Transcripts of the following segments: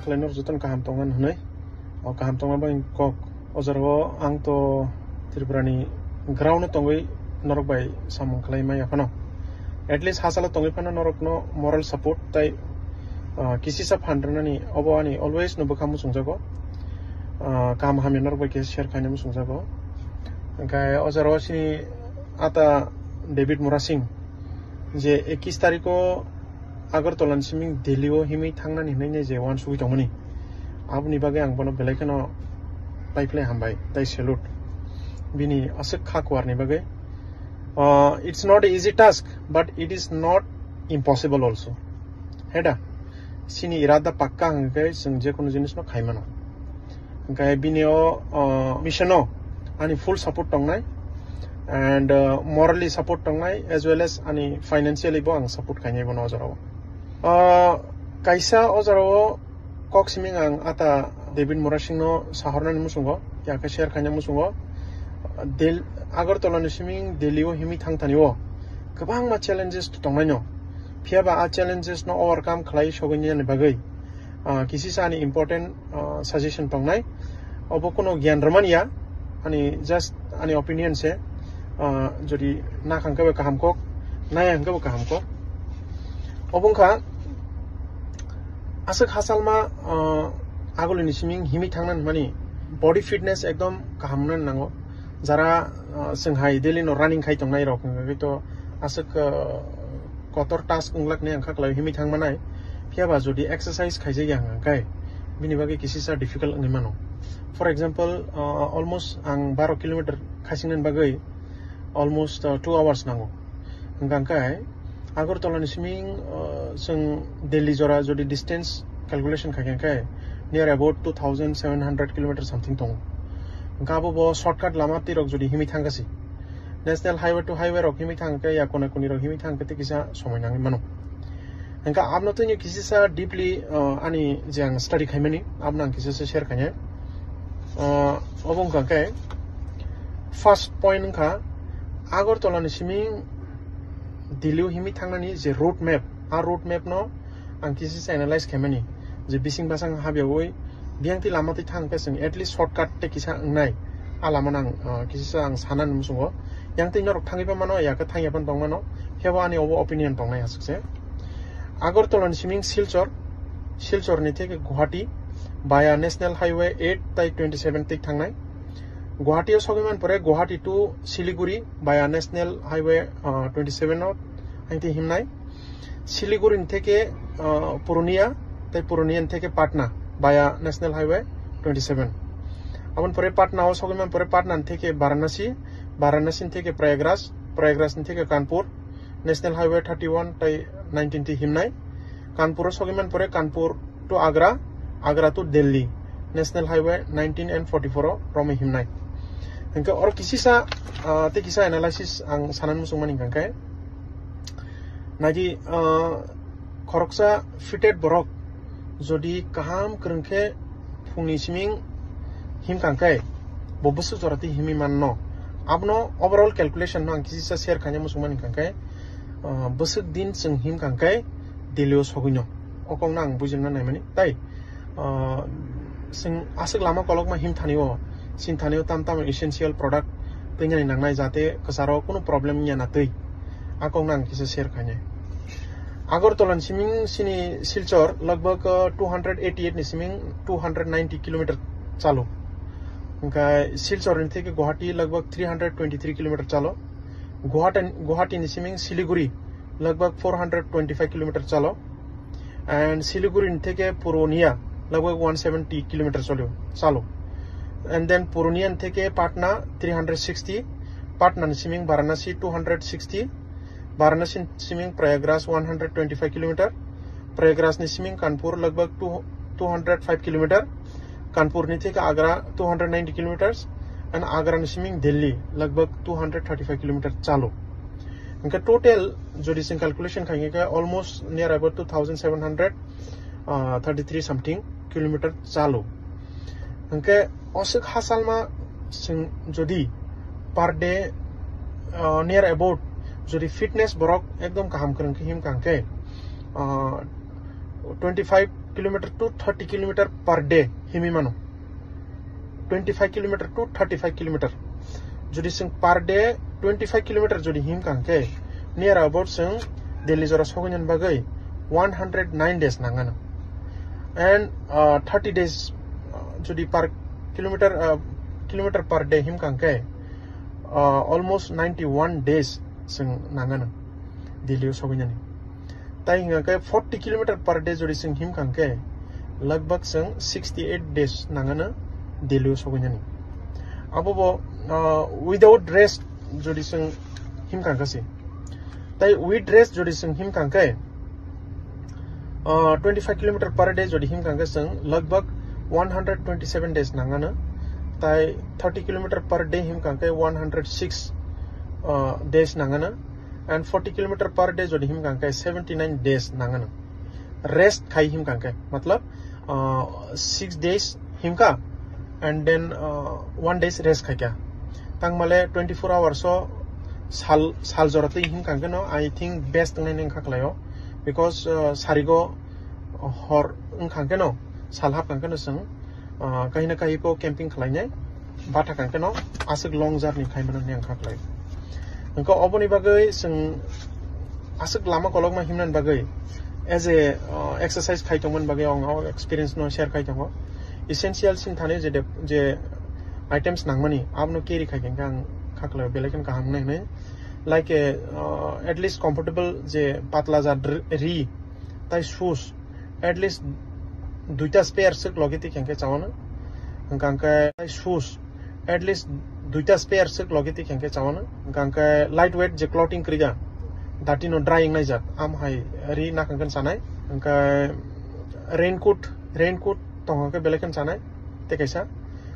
khlainor joton kaham tongan hunai o kaham tonga bang kok ojaro ang to Tripurani ground tongoi norok bai samung khlai mai aphano at least hasala tongi phano norok no moral support tai kisi sa phandrna ni obani always no bukhamu sungjago kam hami norok bai ke share khainamu sungjago kai ojaro sini ata David Mura Singh je 21 tariko Agartala siming Delhi himi thangna ni himai je wan sui tongmani abuni bage ang bono belakano paiplay hambai tai salute bini asik khakwar ni bage it's not an easy task but it is not impossible also heda sini irada pakka hangkai sing je kono jinis no khaimano hangkai bini o missiono ani full support tongnai and morally support tongnai as well as ani financially bo ang support khainai bono ojaro kaisa ojaro kok siming ang ata David Mura Singh no sahorna ni musungo ya ka share khaina musungo del Agartala ni siming Delhi o himi thangtani o gobang ma challenges tongnai no phiaba a challenges no overcome khlai sogoni ni bagai kisi sa ani important suggestion tongnai obo kono gyan ramania ani just ani opinion se jodi na khangka kaham kok naya hangka kaham kok obongkha asuk hasalma agolini siming himi thangnan mani body fitness ekdom kahamnan nango jara singhai daily no running khai tongnai rok to asuk kotor task unglak ne angkha klai himi thangmanai phiaba jodi exercise khaije yang kai bini bage kisi sa difficult ngi mano for example almost ang 12 km khasingnan bagai almost 2 hours nango ngangkai Agartala ni siming sing Delhi jora jodi distance calculation khagenkai near about 2700 km something tong ngabo bo shortcut lama tirok jodi himi thangasi national highway to highway rok himi thangkai ya kona kuni rok himi thangkate kisa somai nangi mano engka abno to ni kisi sa deeply ani jang study khaimani abnang kisi sa share khanya obong kai first point kha Agartala ni siming Delhi himi thangnani je road map a road map no ang kisi sa analyze khaimani je bising basang habiawoi biangti lamati thangpe sing at least shortcut te kisa ngnai alama nang kisi sa ang sanan musungo yangti norok thangipa mano ya ka thangyapan tongmano heba ani obo opinion tongnai hasukse Agartala ni siming Silchar ni theke Guwahati via national highway 8 tai 27 tik thangnai Guwahati o sogiman pore Guwahati to Siliguri via national highway 27 not angti himnai Siliguri theke Purnia tai Purnian theke Patna via national highway 27 abon pore Patna o sogiman pore Patna theke Varanasi theke Prayagraj theke Kanpur national highway 31 tai 19 ti himnai Kanpur o sogiman pore Kanpur to Agra to Delhi national highway 19 and 44 rome himnai engka or kisi sa te kisa analysis ang sanan musungman ingkangkai nagi khoroksa fitted borok jodi kaham krengkhe phungni siming himkangkai bobusu jorati himi manno abno overall calculation no ang kisi sa share khanya musungman ingkangkai busuk din sing himkangkai Delhi soguino okong nang bujimna naimani tai sing asik lama kolok ma him thanio sin thanio tam essential product tengani nangnai jate kasaro kono problem nya na tei akong nang kisa share khanya Agartala siming sini Silchar lagbag 288 ni siming 290 km chalo engka Silchar ni theke Guwahati lagbag 323 km chalo Guwahati ni siming Siliguri lagbag 425 km chalo and Siliguri ni theke Purnia lagbag 170 km chalo and then Purnia theke Patna 360 Patna ni siming Varanasi 260 Varanasi siming Prayagraj 125 km Prayagraj ni siming Kanpur lagbag 205 km Kanpur ni theke Agra 290 km and Agra ni siming Delhi lagbag 235 km chalo engka total jodi sing calculation khangeka almost near about 2733 something kilometer chalo engke osuk hasalma sing jodi per day near about jodi fitness borok ekdom kaham kreng him kangke 25 kilometer to 30 kilometer per day himi mano 25 kilometer to 35 kilometer jodi sing per day 25 kilometer jodi him kangke near about sing Delhi jora sogonyan bagai 109 days nangana and 30 days jodi per kilometer per day him kangke almost 91 days sing nangana Delhi sogonyan tai hinga ke 40 kilometer per day jodi sing him kangke lagbag sing 68 days nangana Delhi sogonyan abo without rest jodi sing him kangkasi tai with rest jodi sing him kangke 25 kilometer per day jodi him kangke sing lagbag 127 days nangana tai 30 kilometer per day him kangke 106 days nangana and 40 kilometer per day jodi him kangke 79 days nangana rest khai him kangke matlab 6 days him ka and then 1 days rest khai kya tang male 24 hours so sal jorate him kangke no I think best nang khaklayo because sarigo hor kangke no sal hap kangke no sing kahi na kahi po camping khlainai bata kangke no asik long journey khaiman nang khaklai engko oboni bagai sing asik lama kolog ma himnan bagai as a exercise khaitongman bagai ong experience no share khaitongo essential sin thane je items nangmani abno carry khaikeng kang khaklai belekan kaham nai like at least comfortable je patla ja ri tai shoes at least duita spare sik logiti kengke chawana kangka shoes at least duita spare sik logiti kengke chawana kangka lightweight je clothing krija datino drying nai jat am hai ri na kangkan sanai kangka raincoat tongke belekan sanai te kaisa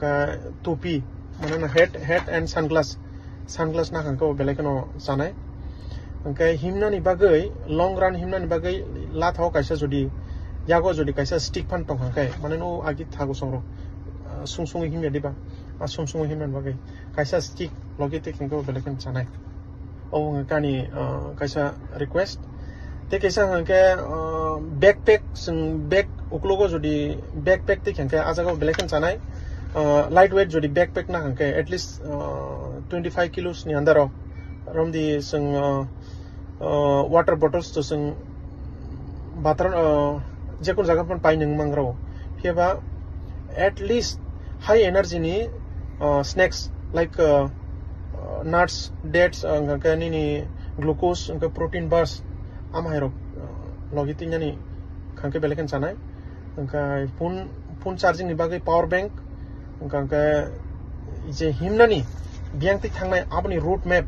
ka topi manana hat and sunglass na kangko belekano sanai kangka himna ni bagai long run himna ni bagai lathao kaisa jodi yago jodi kaisa stick fan tong kangkai maneno agi thago songro sungsung himya diba sungsung himnan bagai kaisa stick logite kangko belekan sanai o ngakani kaisa request te kaisa ngke backpack sing bag uklogo jodi backpack te kangka ajago belekan sanai lightweight jodi backpack na kangke at least 25 kilos ni andaro from the sing water bottles to sing batran jekun jaga pon pai nang mangrao pheba at least high energy ni snacks like nuts dates ngakani ni glucose ngka protein bars amhairo logitinya ni khangke belekan sanai ngka phone charging ni bagai power bank ngka je himna ni biangti thangnai abni route map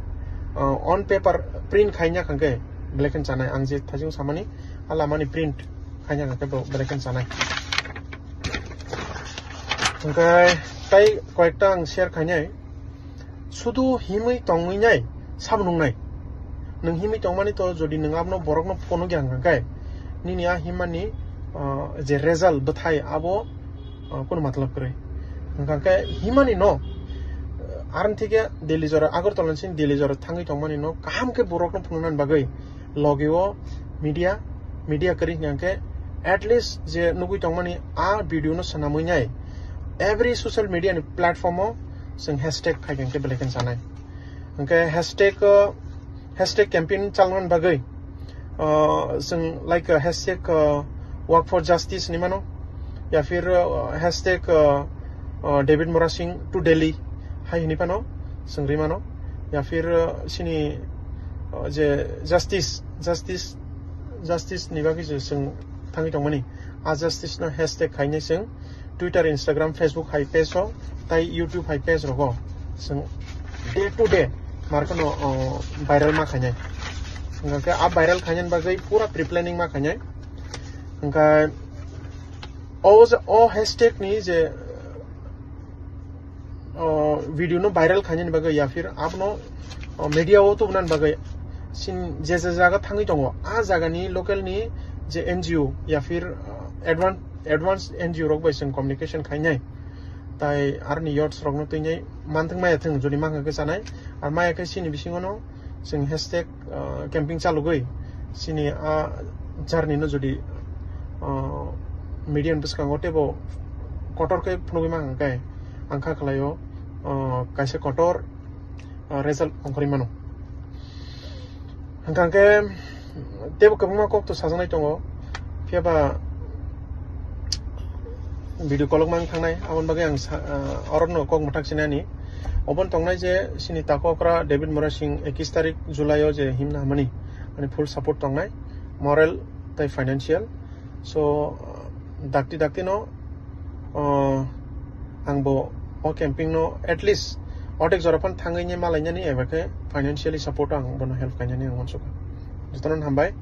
on paper print khainya khangke belekan sanai angje thajing samani alamani print khainya khangke belekan sanai ngkai tai koekta ang share khainya sudu himui tongmui nai sabnung nai nang himui tongmani to jodi nang abno borokno phone gyang khangkai nini a himani je result bathai abo kono matlab kore ngkai himani no aran thike Delhi jora agartala sin Delhi jora thangai tongmani no kaham ke borok no phungnan bagai logeo media kari ngke at least je nugui tongmani a video no sanamui nai every social media ni platform o sing hashtag khaigeng ke belekan sanai ngke hashtag campaign chalman bagai sing like hashtag work for justice ni mano ya fir hashtag David Mora Singh to Delhi hai ni pano sangri mano ya fir sini je justice ni bagi je sing thangi tongmani a justice na hashtag khaine sing Twitter Instagram Facebook hai page ho tai YouTube hai page rogo sing day to day markano viral ma khanya ngaka a viral khanyan bagai pura pre planning ma khanya ngka o hashtag ni je video no viral khanyan bagai ya fir apno media o to nan bagai sin je jaga thangi tongo a jaga ni local ni je NGO ya fir advanced NGO rok bai sing communication khainai tai arni yots rok no tingai manthang maya thang jodi manga ke sanai ar maya ke sini bisingono sing hashtag camping chalu goi sini a journey no jodi median biskango tebo kotor ke phunugi ma hangkai angkha khlayo kaisa kotor result ongkori mano hangkangke tebo kabungma kok to sajanai tongo phiaba video call mang thangnai amon bage ang orno kok muthak sinani obon tongnai je sini takokra David Mora Singh 21 tarik Julai je himna hamani ani full support tongnai moral tai financial so dakti no angbo o camping no at least otek jorapan thangai ni malai ni ebake financially support ang bono help kanya ni ang monsuka jotonon hambai